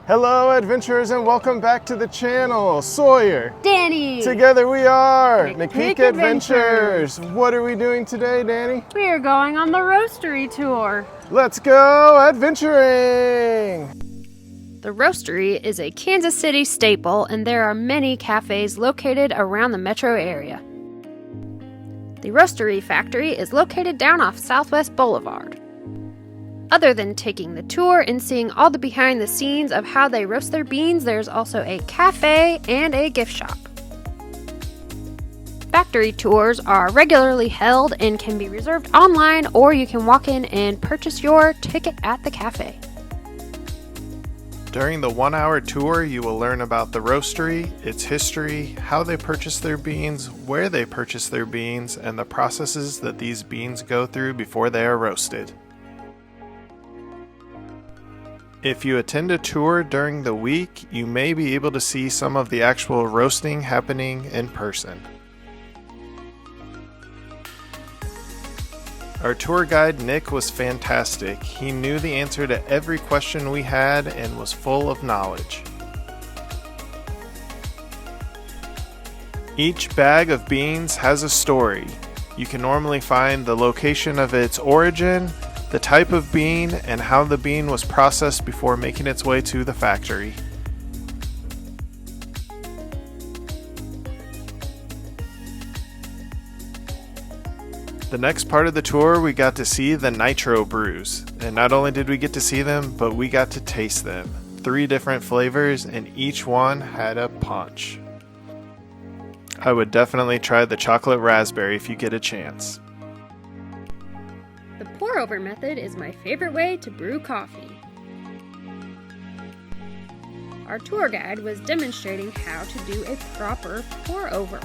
Hello adventurers and welcome back to the channel. Sawyer, Danny, together we are McPeek Adventures. What are we doing today, Danny? we are going on the Roasterie Tour. Let's go adventuring! The Roasterie is a Kansas City staple and there are many cafes located around the metro area. The Roasterie Factory is located down off Southwest Boulevard. Other than taking the tour and seeing all the behind the scenes of how they roast their beans, there's also a cafe and a gift shop. Factory tours are regularly held and can be reserved online, or you can walk in and purchase your ticket at the cafe. During the 1-hour tour, you will learn about the roastery, its history, how they purchase their beans, where they purchase their beans, and the processes that these beans go through before they are roasted. If you attend a tour during the week, you may be able to see some of the actual roasting happening in person. Our tour guide Nick was fantastic. He knew the answer to every question we had and was full of knowledge. Each bag of beans has a story. You can normally find the location of its origin, the type of bean, and how the bean was processed before making its way to the factory. The next part of the tour, we got to see the nitro brews, and not only did we get to see them, but we got to taste them. 3 different flavors, and each one had a punch. I would definitely try the chocolate raspberry if you get a chance. The pour-over method is my favorite way to brew coffee. Our tour guide was demonstrating how to do a proper pour-over.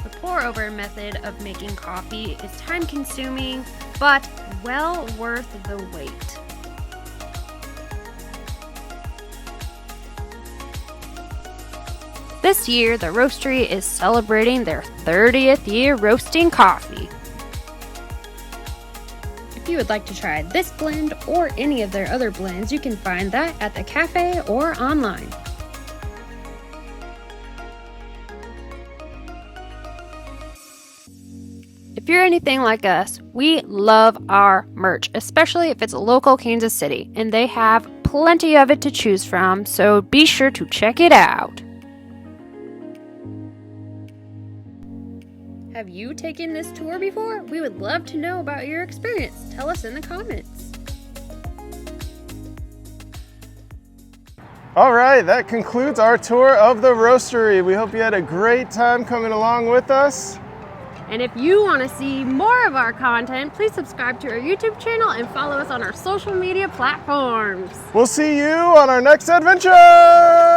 The pour-over method of making coffee is time-consuming, but well worth the wait. This year, the Roasterie is celebrating their 30th year roasting coffee. If you would like to try this blend or any of their other blends, you can find that at the cafe or online. If you're anything like us, we love our merch, especially if it's local Kansas City, and they have plenty of it to choose from, so be sure to check it out. Have you taken this tour before? We would love to know about your experience. Tell us in the comments. All right, that concludes our tour of the roastery. We hope you had a great time coming along with us. And if you want to see more of our content, please subscribe to our YouTube channel and follow us on our social media platforms. We'll see you on our next adventure!